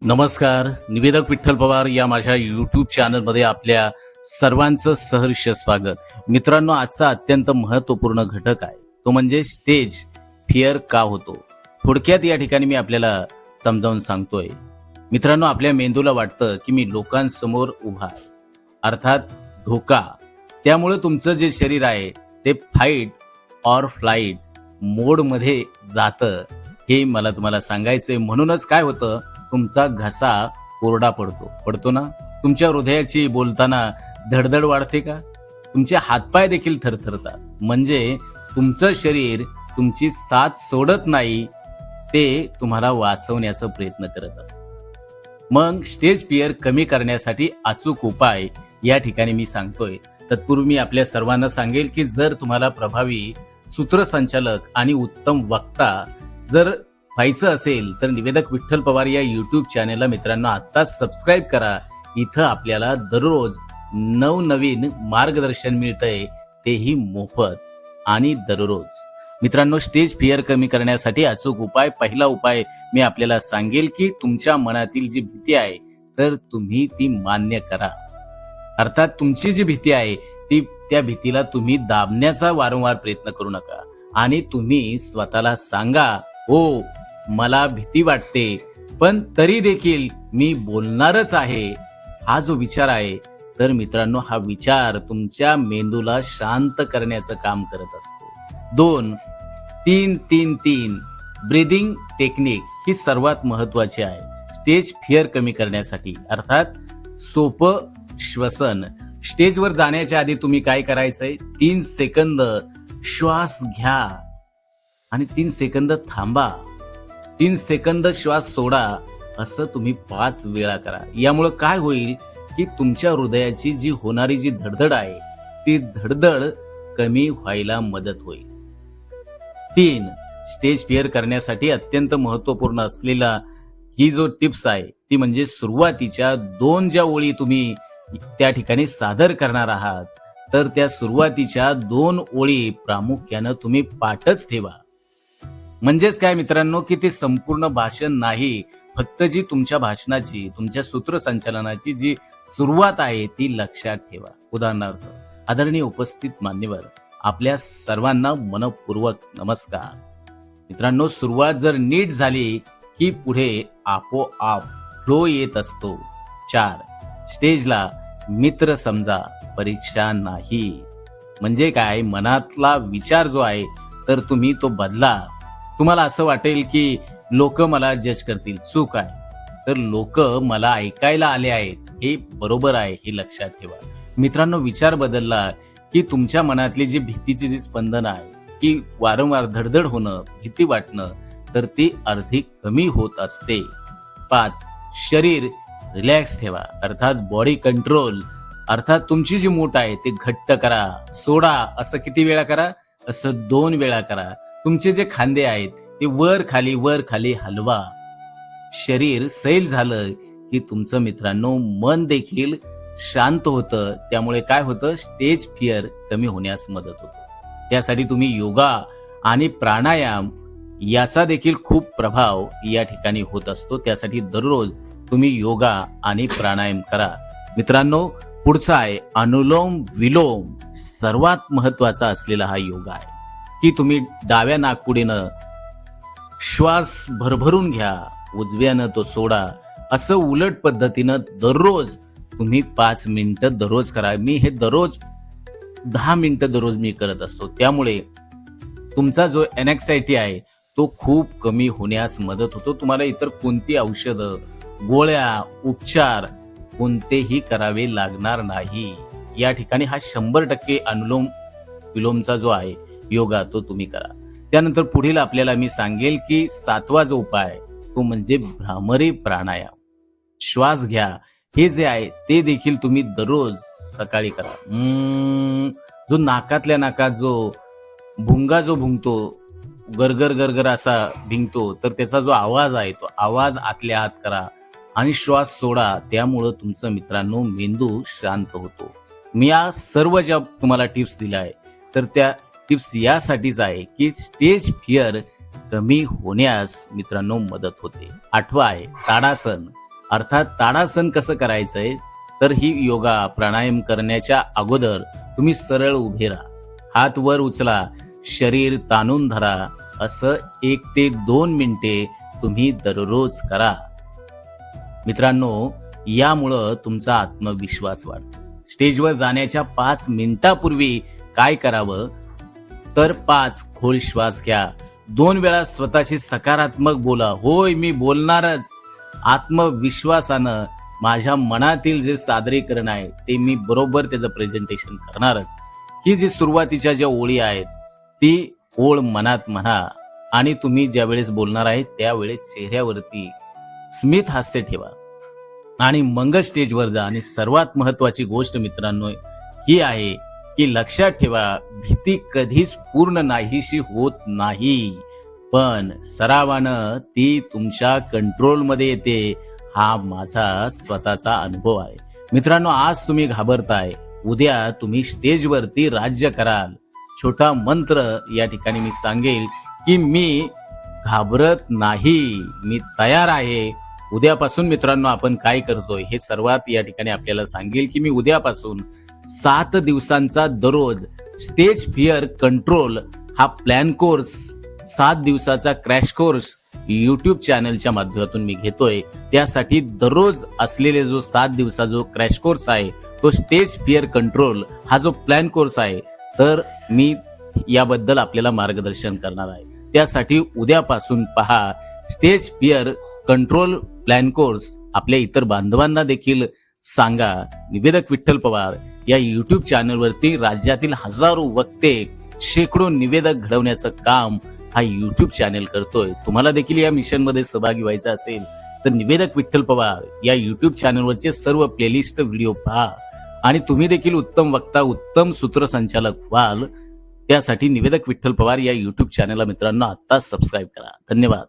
नमस्कार. निवेदक विठ्ठल पवार या माझ्या यूट्यूब चॅनलमध्ये आपल्या सर्वांचं सहर्ष स्वागत. मित्रांनो, आजचा अत्यंत महत्त्वपूर्ण घटक आहे तो म्हणजे स्टेज फिअर का होतो. थोडक्यात या ठिकाणी मी आपल्याला समजावून सांगतोय. मित्रांनो, आपल्या मेंदूला वाटतं की मी लोकांसमोर उभा आहे, अर्थात धोका. त्यामुळे तुमचं जे शरीर आहे ते फाईट ऑर फ्लाईट मोडमध्ये जातं. हे मला तुम्हाला सांगायचंय. म्हणूनच काय होतं, तुमचा घसा कोरडा पडतो ना. तुमच्या हृदयाची बोलताना धडधड वाढते का? तुमचे हातपाय देखील थरथरतात. म्हणजे तुमचं शरीर तुमची साथ सोडत नाही, ते तुम्हाला वाचवण्याचा प्रयत्न करत असतं. मग स्टेज फिअर कमी करण्यासाठी अचूक उपाय या ठिकाणी मी सांगतोय. तत्पूर्वी मी आपल्या सर्वांना सांगेल की जर तुम्हाला प्रभावी सूत्रसंचालक आणि उत्तम वक्ता जर व्हायचं असेल तर निवेदक विठ्ठल पवार या यूट्यूब चॅनेलला मित्रांनो आत्ताच सबस्क्राईब करा. इथं आपल्याला दररोज नवनवीन मार्गदर्शन मिळतंय, तेही मोफत आणि दररोज. मित्रांनो, स्टेज फिअर कमी करण्यासाठी अचूक उपाय. पहिला उपाय मी आपल्याला सांगेल की तुमच्या मनातील जी भीती आहे तर तुम्ही ती मान्य करा. अर्थात तुमची जी भीती आहे त्या भीतीला तुम्ही दाबण्याचा वारंवार प्रयत्न करू नका आणि तुम्ही स्वतःला सांगा, हो मला भीती वाटते पण तरी देखील मी बोलणारच आहे. हा जो विचार आहे तर मित्रांनो, हा विचार तुमच्या मेंदूला शांत करण्याचं काम करत असतो. 2-3-3-3 ब्रीदिंग टेक्निक ही सर्वात महत्वाची आहे स्टेज फिअर कमी करण्यासाठी. अर्थात सोपं श्वसन. स्टेजवर जाण्याच्या आधी तुम्ही काय करायचंय, 3 सेकंद श्वास घ्या आणि 3 सेकंद थांबा. 3 सेकंद श्वास सोडा. असं तुम्ही 5 वेळा करा. यामुळे काय होईल की तुमच्या हृदयाची जी होणारी जी धडधड आहे ती धडधड कमी व्हायला मदत होईल. 3 स्टेज फिअर करण्यासाठी अत्यंत महत्वपूर्ण असलेला ही जो टिप्स आहे ती म्हणजे सुरुवातीच्या 2 ज्या ओळी तुम्ही त्या ठिकाणी सादर करणार आहात तर त्या सुरुवातीच्या 2 ओळी प्रामुख्यानं तुम्ही पाठच ठेवा. म्हणजेच काय मित्रांनो, की ते संपूर्ण भाषण नाही, फक्त जी तुमच्या भाषणाची, तुमच्या सूत्रसंचालनाची जी सुरुवात आहे ती लक्षात ठेवा. उदाहरणार्थ, आदरणीय उपस्थित मान्यवर, आपल्या सर्वांना मनपूर्वक नमस्कार. मित्रांनो, सुरुवात जर नीट झाली की पुढे आपोआप फ्लो येत असतो. 4 स्टेजला मित्र समजा, परीक्षा नाही. म्हणजे काय, मनातला विचार जो आहे तर तुम्ही तो बदला. तुम्हाला असं वाटेल की लोक मला जज करतील, चूक आहे. तर लोक मला ऐकायला आले आहेत हे बरोबर आहे, हे लक्षात ठेवा. मित्रांनो, विचार बदलला की तुमच्या मनातली जी भीतीची जी स्पंदन आहे की वारंवार धडधड होणं, भीती वाटणं, तर ती अर्धी कमी होत असते. 5 शरीर रिलॅक्स ठेवा. अर्थात बॉडी कंट्रोल. अर्थात तुमची जी मूठ आहे ते घट्ट करा, सोडा. असं किती वेळा करा, असं 2 वेळा करा. तुमचे जे खांदे आहेत ते वर खाली हलवा. शरीर सैल झालं की तुमचं मित्रांनो मन देखील शांत होतं. त्यामुळे काय होतं, स्टेज फिअर कमी होण्यास मदत होते. त्यासाठी तुम्ही योगा आणि प्राणायाम याचा देखील खूप प्रभाव या ठिकाणी होत असतो. त्यासाठी दररोज तुम्ही योगा आणि प्राणायाम करा. मित्रांनो, पुढचा आहे अनुलोम विलोम. सर्वात महत्वाचा असलेला हा योगा आहे की तुम्ही डाव्या नाकपुडीनं श्वास भरभरून घ्या, उजव्यानं तो सोडा. असं उलट पद्धतीनं दररोज तुम्ही 5 मिनिटं दररोज करा. मी हे दररोज 10 मिनिटं दररोज मी करत असतो. त्यामुळे तुमचा जो एनॅक्झायटी आहे तो खूप कमी होण्यास मदत होतो. तुम्हाला इतर कोणती औषधं, गोळ्या, उपचार कोणतेही करावे लागणार नाही. या ठिकाणी हा 100% अनुलोम विलोमचा जो आहे योगा तो तुम्ही करा. त्यानंतर पुढील आपल्याला मी सांगेल की 7वा जो उपाय तो म्हणजे भ्रामरी प्राणायाम. श्वास घ्या. हे जे आहे ते देखील तुम्ही दररोज सकाळी करा. जो नाकातल्या नाकात जो भुंगा जो भुंगतो, गरगर गरगर असा भिंगतो, तर त्याचा जो आवाज आहे तो आवाज आतल्या आत करा आणि श्वास सोडा. त्यामुळं तुमचं मित्रांनो मेंदू शांत होतो. मी या सर्व ज्या तुम्हाला टिप्स दिल्या आहे तर त्या टिप्स यासाठीच आहे की स्टेज फिअर कमी होण्यास मित्रांनो मदत होते. 8वा आहे ताडासन. अर्थात ताडासन कसं करायचंय, तर ही योगा प्राणायाम करण्याच्या अगोदर तुम्ही सरळ उभे राहा, हात वर उचला, शरीर ताणून धरा. असं 1 ते 2 मिनिटे तुम्ही दररोज करा. मित्रांनो, यामुळं तुमचा आत्मविश्वास वाढतो. स्टेजवर जाण्याच्या 5 मिनिटापूर्वी काय करावं, तर 5 खोल श्वास घ्या. 2 वेळा स्वतःशी सकारात्मक बोला, होय मी बोलणारच. आत्मविश्वासानं माझ्या मनातील जे सादरीकरण आहे ते मी बरोबर त्याचं प्रेझेंटेशन करणारच. ही जी सुरुवातीच्या ज्या ओळी आहेत ती ओळ मनात म्हणा आणि तुम्ही ज्या वेळेस बोलणार आहे त्यावेळेस चेहऱ्यावरती स्मित हास्य ठेवा आणि मग स्टेजवर जा. आणि सर्वात महत्वाची गोष्ट मित्रांनो ही आहे की लक्षात ठेवा, भीती कधीच पूर्ण नाहीशी होत नाही, पण सरावानं ती तुमच्या कंट्रोलमध्ये येते. हा माझा स्वतःचा अनुभव आहे. मित्रांनो, आज तुम्ही घाबरताय, उद्या तुम्ही स्टेजवरती राज्य कराल. छोटा मंत्र या ठिकाणी मी सांगेल की मी घाबरत नाही, मी तयार आहे. उद्यापासून मित्रांनो आपण काय करतोय हे सर्वात या ठिकाणी आपल्याला सांगेल की मी उद्यापासून 7 दिवसांचा दररोज स्टेज फिअर कंट्रोल हा प्लॅन कोर्स, 7 दिवसाचा क्रॅश कोर्स YouTube चॅनलच्या माध्यमातून मी घेतोय. त्यासाठी दररोज असलेले जो 7 दिवसाचा जो क्रॅश कोर्स आहे तो स्टेज फिअर कंट्रोल हा जो प्लॅन कोर्स आहे, तर मी याबद्दल आपल्याला मार्गदर्शन करणार आहे. त्यासाठी उद्यापासून पहा stage fear control plan course. आपल्या इतर बांधवांना देखील सांगा. निवेदक विठ्ठल पवार या YouTube चॅनलवरती राज्यातील हजारो वक्ते, शेकडो निवेदक घडवण्याचं काम हा YouTube चॅनल करतोय. तुम्हाला देखील या मिशन मध्ये सहभागी व्हायचं असेल तर निवेदक विठ्ठल पवार या YouTube चॅनलवरचे सर्व प्लेलिस्ट व्हिडिओ पहा आणि तुम्ही देखील उत्तम वक्ता, उत्तम सूत्रसंचालक व्हाल. त्यासाठी निवेदक विठ्ठल पवार या YouTube चॅनलला मित्रांनो आता सबस्क्राईब करा. धन्यवाद.